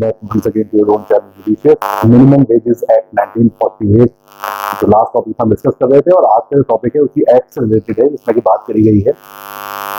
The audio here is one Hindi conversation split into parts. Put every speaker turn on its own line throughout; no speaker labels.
back once again to your own channel Judicious. Minimum Wages Act 1948 जो लास्ट टॉपिक हम डिस्कस कर रहे थे और आज का जो टॉपिक है उसी एक्ट से रिलेटेड है, जिसमें की बात करी गई है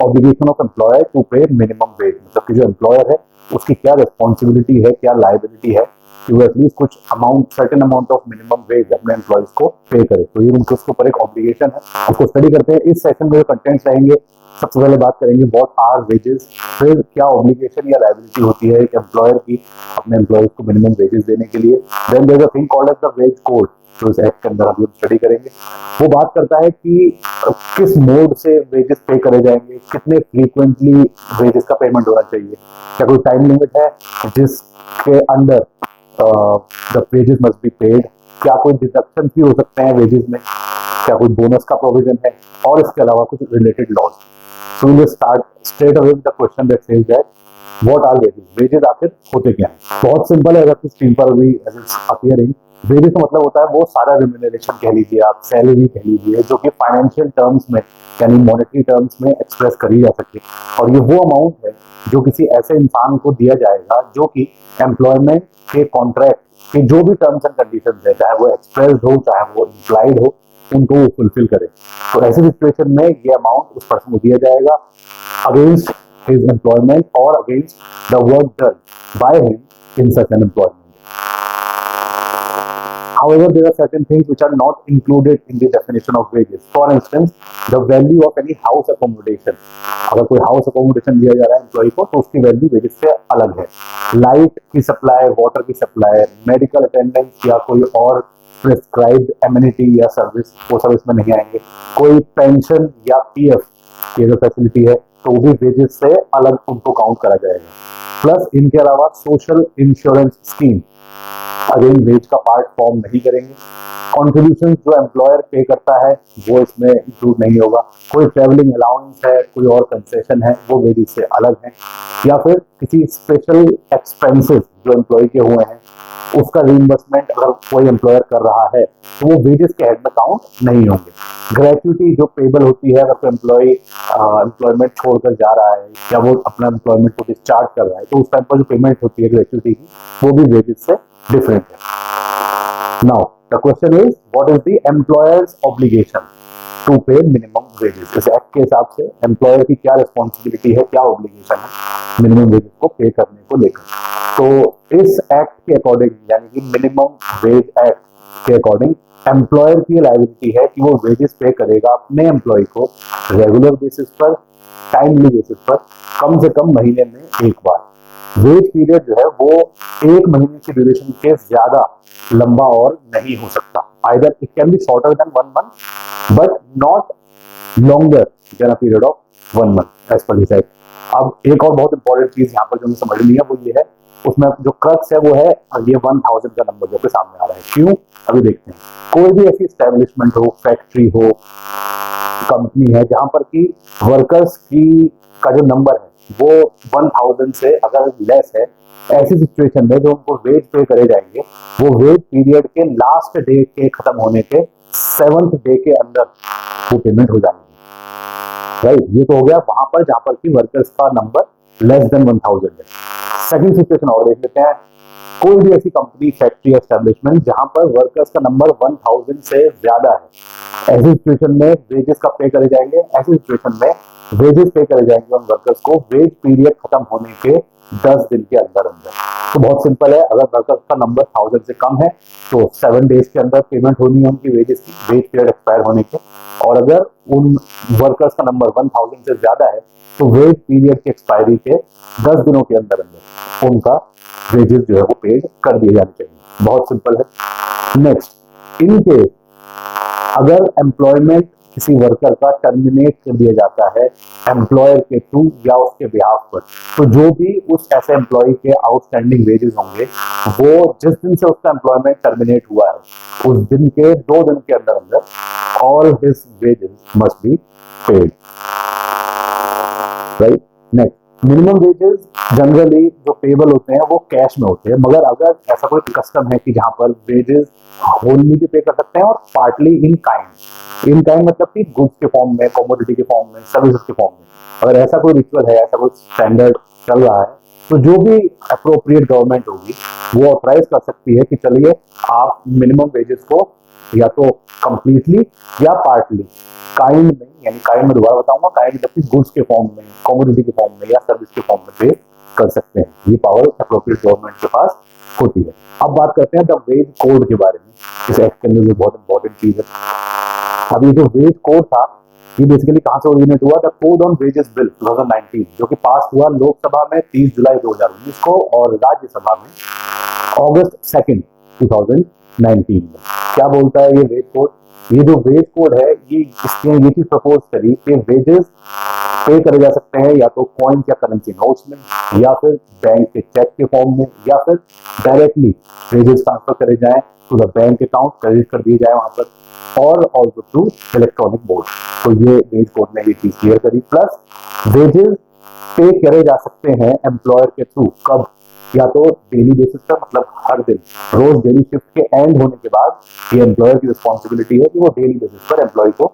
obligation of employer two pay minimum wage. मतलब कि जो एम्प्लॉयर है उसकी क्या रिस्पॉन्सिबिलिटी है, क्या लायबिलिटी है कि वो एटलीस्ट कुछ amount, certain amount of minimum wage अपने एम्प्लॉयज को पे करे। तो ये उनके उसके ऊपर एक ऑब्लिगेशन है, उसको स्टडी करते हैं। इस सेशन में जो कंटेंट्स रहेंगे, सबसे पहले बात करेंगे व्हाट आर वेजेस, फिर क्या ऑब्लिगेशन या लायबिलिटी होती है एक एम्प्लॉयर की अपने एम्प्लॉयज को मिनिमम वेजेस देने के लिए। Then there is a thing called as the wage code, जो इस एक्ट के अंदर हम लोग स्टडी करेंगे। वो बात करता है कि किस मोड से वेजेस पे करे जाएंगे, कितने फ्रीक्वेंटली वेजेस का पेमेंट होना चाहिए, क्या कोई टाइम लिमिट है जिसके अंदर the wages must be paid, क्या कोई डिडक्शन भी हो सकते हैं वेजेस में, क्या कोई बोनस का प्रोविजन है, और इसके अलावा कुछ related laws. So we will start straight away with the question that says that what are wages. Wages आखिर होते क्या हैं? बहुत सिंपल है, अगर स्क्रीन पर अभी एज इट्स अपीयरिंग। वेजेस का मतलब होता है वो सारा रिम्यूनरेशन कह लीजिए, आप सैलरी कह लीजिए, जो कि फाइनेंशियल टर्म्स में यानी मॉनेटरी टर्म्स में एक्सप्रेस करी जा सके। और ये वो अमाउंट है जो किसी ऐसे इंसान को दिया जाएगा जो कि एम्प्लॉयमेंट के कॉन्ट्रैक्ट के जो भी टर्म्स एंड कंडीशन है, चाहे वो एक्सप्रेस्ड हो चाहे वो इम्प्लाइड हो, उनको वो फुलफिल करे। तो ऐसी सिचुएशन में ये अमाउंट उस पर्सन को दिया जाएगा अगेंस्ट हिज एम्प्लॉयमेंट और against the work done by him in such an employment. However, there are certain things which are not included in the definition of wages. For instance, the value of any house accommodation. अगर कोई हाउस अकोमोडेशन दिया जा रहा है एम्प्लॉय को तो उसकी वैल्यू वेजेस से अलग है। लाइट की सप्लाई, वाटर की सप्लाई, मेडिकल अटेंडेंस या कोई और प्रिस्क्राइब्ड एमिनिटी या सर्विस, वो सब इसमें नहीं आएंगे। कोई पेंशन या पीएफ की अगर फैसिलिटी है तो वो भी वेजेस से अलग उनको काउंट करा जाएगा। प्लस इनके अलावा social insurance scheme again wage का पार्ट फॉर्म नहीं करेंगे। कॉन्ट्रीब्यूशन जो एम्प्लॉयर पे करता है वो इसमें इंक्लूड नहीं होगा। कोई ट्रैवलिंग अलाउंस है, कोई और कंसेशन है, वो वेजेस से अलग है। या फिर किसी स्पेशल एक्सपेंसेस जो एम्प्लॉय के हुए हैं उसका रीइंबर्समेंट अगर कोई एम्प्लॉयर कर रहा है तो वो वेजेस के हेड में काउंट नहीं होंगे। ग्रेच्युटी जो पेबल होती है अगर कोई एम्प्लॉय एम्प्लॉयमेंट छोड़कर जा रहा है या वो अपना एम्प्लॉयमेंट को डिस्चार्ज कर रहा है तो उस टाइम पर जो पेमेंट होती है ग्रेच्युटी की, वो भी वेजेस से डिफरेंट है। Now the question is what is the employer's obligation to pay minimum wages. इस एक्ट के हिसाब से एम्प्लॉयर की क्या रिस्पॉन्सिबिलिटी है, क्या ऑब्लिगेशन है मिनिमम वेजेस को पे करने को लेकर। तो इस एक्ट के अकॉर्डिंग यानी कि मिनिमम वेज एक्ट के अकॉर्डिंग एम्प्लॉयर की लायबिलिटी है कि वो वेजेस पे करेगा अपने एम्प्लॉय को रेगुलर बेसिस पर, टाइमली बेसिस पर, कम से कम महीने में एक बार। वेज पीरियड जो है वो एक महीने की ड्यूरेशन के ज्यादा लंबा और नहीं हो सकता। Either it can be shorter than 1 month but not longer than a period of 1 month as per this act. अब एक और बहुत इंपॉर्टेंट चीज यहाँ पर जो हमें समझनी है वो ये है, उसमें जो क्रक्स है वो है ये 1000 का नंबर जो सामने आ रहा है। क्यों, अभी देखते हैं। कोई भी ऐसी एस्टेब्लिशमेंट हो, फैक्ट्री हो, कंपनी है जहां पर कि वर्कर्स की का जो नंबर है वो 1000 से अगर लेस है, ऐसी सिचुएशन में जो उनको वेज पे करे जाएंगे वो वेज पीरियड के लास्ट डे के खत्म होने के 7th डे के अंदर वो पेमेंट हो जाएंगे। राइट, ये तो हो गया वहां पर जहां पर कि वर्कर्स का नंबर लेस देन 1000 है। सेकंड सिचुएशन और देख लेते हैं। कोई भी ऐसी कंपनी, फैक्ट्री, एस्टेब्लिशमेंट जहां पर वर्कर्स का नंबर 1000 से ज्यादा है, ऐसी सिचुएशन में वेजेस कब पे करे जाएंगे? ऐसी सिचुएशन में वेजेस पे करे जाएंगे उन वर्कर्स को वेज पीरियड खत्म होने के 10 दिन के अंदर अंदर। तो बहुत सिंपल है, अगर वर्कर्स का नंबर 1000 से कम है तो 7 डेज के अंदर पेमेंट होनी है उनकी वेजेस की, वेज पीरियड एक्सपायर होने के। और अगर उन वर्कर्स का नंबर 1000 से ज्यादा है तो वेज पीरियड की एक्सपायरी के 10 दिनों के अंदर अंदर उनका वेजेस जो है वो पेड कर दिए जाने चाहिए। बहुत सिंपल है। नेक्स्ट, इन केस अगर एम्प्लॉयमेंट किसी वर्कर का टर्मिनेट कर दिया जाता है एम्प्लॉयर के थ्रू या उसके बिहाफ पर, तो जो भी उस ऐसे एम्प्लॉय के आउटस्टैंडिंग वेजेस होंगे वो जिस दिन से उसका एम्प्लॉयमेंट टर्मिनेट हुआ है उस दिन के 2 दिन के अंदर अंदर all his wages must be paid. Right. Next, minimum wages generally जो पेबल होते हैं वो कैश में होते हैं, मगर अगर ऐसा कोई कस्टम है कि जहां पर वेजेस होलली भी पे कर सकते हैं और partly in kind. In kind मतलब कि गुड्स के फॉर्म में, कमोडिटी के फॉर्म में, सर्विसेज के फॉर्म में। अगर ऐसा कोई रिचुअल है, ऐसा कोई स्टैंडर्ड चल रहा है तो जो भी अप्रोप्रिएट गवर्नमेंट होगी वो ऑथराइज कर सकती है कि चलिए आप मिनिमम वेजेस को या तो कंप्लीटली या पार्टली काइंड में, यानी काइंड में दोबारा बताऊंगा, काइंड मतलब गुड्स के फॉर्म में, कमोडिटी के फॉर्म में या सर्विस के फॉर्म में पे कर सकते हैं। ये पावर अप्रोप्रिएट गवर्नमेंट के पास होती है। अब बात करते हैं द वेज कोड के बारे में। इस एक्ट के अंदर बहुत इंपॉर्टेंट चीज है। अब ये जो वेज कोड था ये बेसिकली कहां से ओरिजिनेट हुआ? The code on wages bill 2019, जो कि पास हुआ लोकसभा में 30 जुलाई 2019 को और राज्यसभा में अगस्त 2 2019 में। क्या बोलता है ये वेज कोड? ये जो वेज कोड है इसने ये चीज प्रपोज करी कि वेजेस पे करे जा सकते हैं या तो कॉइन या करेंसी नोट्स में, या फिर बैंक के चेक के फॉर्म में, या फिर डायरेक्टली वेजेस ट्रांसफर करे जाए to the bank account, credit कर दिए जाए वहां पर, और ऑल्सो थ्रू इलेक्ट्रॉनिक बोर्ड। तो ये वेज कोड ने ये चीज क्लियर करी। प्लस वेजेस पे करे जा सकते हैं एम्प्लॉयर के थ्रू, कब? या तो डेली बेसिस पर, मतलब हर दिन, रोज डेली शिफ्ट के एंड होने के बाद ये एम्प्लॉयर की रिस्पॉन्सिबिलिटी है कि वो डेली बेसिस पर एम्प्लॉय को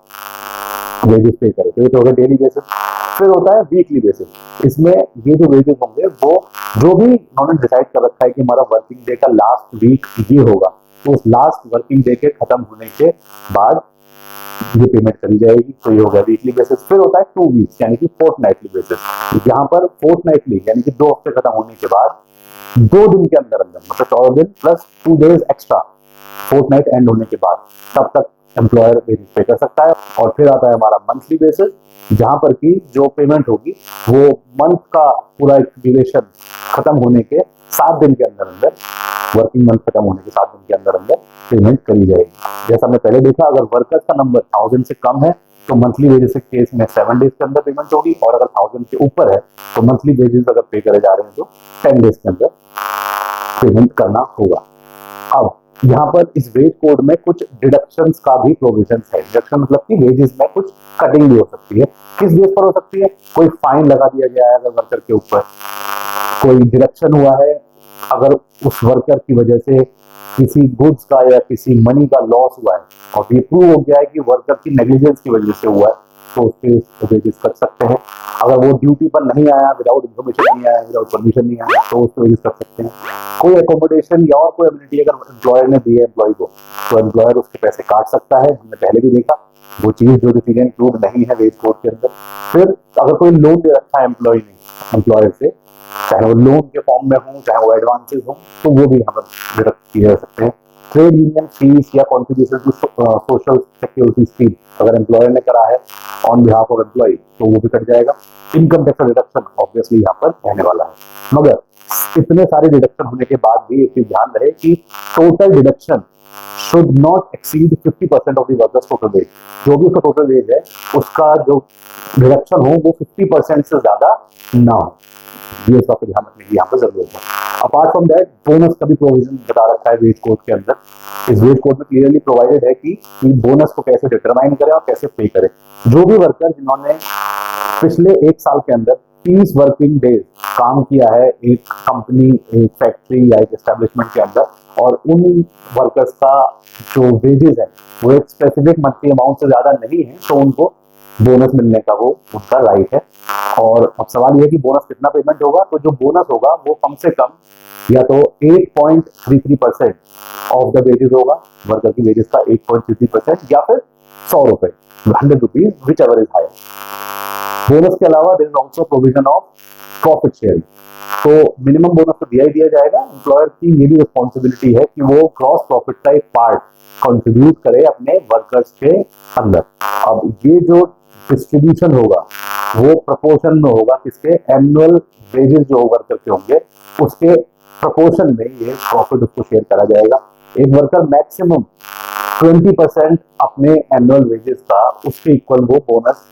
वेजेस पे करे। तो ये तो हो गया डेली बेसिस। फिर होता है वीकली बेसिस। इसमें ये जो वेजेस होंगे वो जो भी उन्होंने डिसाइड कर रखा है कि हमारा वर्किंग डे का लास्ट वीक ये होगा, तो उस लास्ट वर्किंग डे के खत्म होने के बाद ये पेमेंट करी जाएगी। तो ये हो गया वीकली बेसिस। फिर होता है 2 वीक्स यानी कि फोर्टनाइटली बेसिस। यहाँ पर फोर्टनाइटली यानी कि 2 हफ्ते खत्म होने के बाद 2 दिन के अंदर अंदर, मतलब 14 दिन plus 2 days extra, fortnight end होने के बाद तब तक एम्प्लॉयर वेजेस पे कर सकता है। और फिर आता है हमारा मंथली बेसिस, जहां पर की जो पेमेंट होगी वो मंथ का पूरा ड्यूरेशन खत्म होने के 7 दिन के अंदर अंदर, वर्किंग मंथ खत्म होने के 7 दिन के अंदर अंदर पेमेंट करी जाएगी। जैसा हमने पहले देखा, अगर वर्कर्स का नंबर 1000 से कम है तो मंथली वेजेस के केस में 7 डेज के अंदर पेमेंट होगी, और अगर 1000 के ऊपर है तो मंथली वेजेस अगर पे करे जा रहे हैं तो 10 डेज के अंदर पेमेंट करना होगा। अब यहाँ पर इस वेज कोड में कुछ डिडक्शंस का भी प्रोविजन है। डिडक्शन मतलब कि वेजेस में कुछ कटिंग भी हो सकती है। किस बेस पर हो सकती है? कोई फाइन लगा दिया गया है अगर वर्कर के ऊपर, कोई डिडक्शन हुआ है अगर उस वर्कर की वजह से किसी गुड्स का या किसी मनी का लॉस हुआ है और ये प्रूव हो गया है कि वर्कर की नेग्लिजेंस की वजह से हुआ है, तो उसके वेजेस कर सकते हैं। अगर वो ड्यूटी पर नहीं आया, विदाउट इन्फॉर्मेशन नहीं आया, विदाउट परमिशन नहीं आया, तो उसके वेजेस कर सकते हैं। कोई एकोमोडेशन या और कोई एमिनिटी अगर एम्प्लॉयर ने दी है एम्प्लॉय को, तो एम्प्लॉयर उसके पैसे काट सकता है। हमने पहले भी देखा वो चीज जो चीजें इंक्लूड नहीं है वेज कोड के अंदर। फिर अगर कोई लोन दे रखा है एम्प्लॉय ने एम्प्लॉयर से, चाहे वो लोन के फॉर्म में हो चाहे वो एडवांसेस हो, तो वो भी यहाँ पर डिडक्ट किए जा सकते हैं। ट्रेड यूनियन फीस या contribution to social security scheme अगर एम्प्लॉयर ने करा है ऑन बिहाफ ऑफ एम्प्लॉय, तो वो भी कट जाएगा। इनकम टैक्स डिडक्शन ऑब्वियसली यहाँ पर रहने वाला है। मगर इतने सारे डिडक्शन होने के बाद भी एक चीज ध्यान रहे कि total deduction should not exceed 50% of the workers total wage. जो भी उसका टोटल वेज है उसका जो डिडक्शन हो वो 50% से ज्यादा ना हो। ये बात ध्यान रखने की यहाँ पर जरूरत है। अपार्ट फ्रॉम दैट बोनस का भी प्रोविजन बता रखा है वेज कोड के अंदर। इस वेज कोड में क्लियरली प्रोवाइडेड है कि बोनस को कैसे डिटरमाइन करें और कैसे पे करें। जो भी वर्कर जिन्होंने पिछले 1 साल के अंदर 30 वर्किंग डेज काम किया है एक कंपनी, एक फैक्ट्री या एक एस्टेब्लिशमेंट के अंदर, और उन वर्कर्स का जो वेजेस है वो एक स्पेसिफिक मंथली अमाउंट से ज्यादा नहीं है, तो उनको बोनस मिलने का वो उनका राइट है। और अब सवाल ये है कि बोनस कितना पेमेंट होगा? तो जो बोनस होगा वो कम से कम या तो 8.33% ऑफ द वेजेस होगा, वर्कर की वेजेस का 8.33%, या फिर 100 रुपए, 100 rupees, whichever is higher. Bonus के अलावा there is also provision of profit sharing. तो मिनिमम बोनस तो दिया ही दिया जाएगा। एम्प्लॉयर की ये भी रिस्पॉन्सिबिलिटी है कि वो क्रॉस प्रॉफिट का एक पार्ट कंट्रीब्यूट करे अपने वर्कर्स के अंदर। अब ये जो डिस्ट्रीब्यूशन होगा वो प्रोपोर्शन में होगा किसके? एनुअल वेजेस जो वर्कर के होंगे उसके प्रोपोर्शन में ये प्रॉफिट उसको शेयर करा जाएगा। एक वर्कर मैक्सिमम 20% अपने एनुअल वेजेस का उसके इक्वल वो बोनस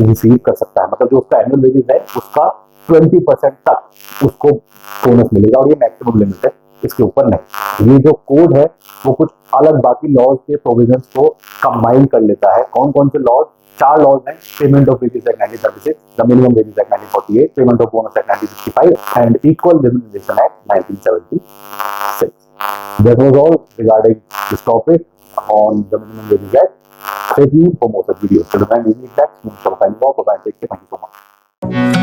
रिसीव कर सकता है। मतलब जो उसका एनुअल वेजेस है उसका 20% तक उसको बोनस मिलेगा, और ये मैक्सिमम लिमिट है, इसके ऊपर नहीं। ये जो कोड है वो कुछ अलग बाकी लॉज के प्रोविजंस को कंबाइन कर लेता है। कौन कौन से लॉज? 4 लॉज हैं। Payment of wages act 1936, the minimum wages act 1948, payment of bonus act 1965 and equal remuneration act 1976. That was all regarding this topic on the minimum wages act. Stay tuned for more such videos. Till the time we meet next, I'm signing off. Bye-bye. Take care. Thank you so much.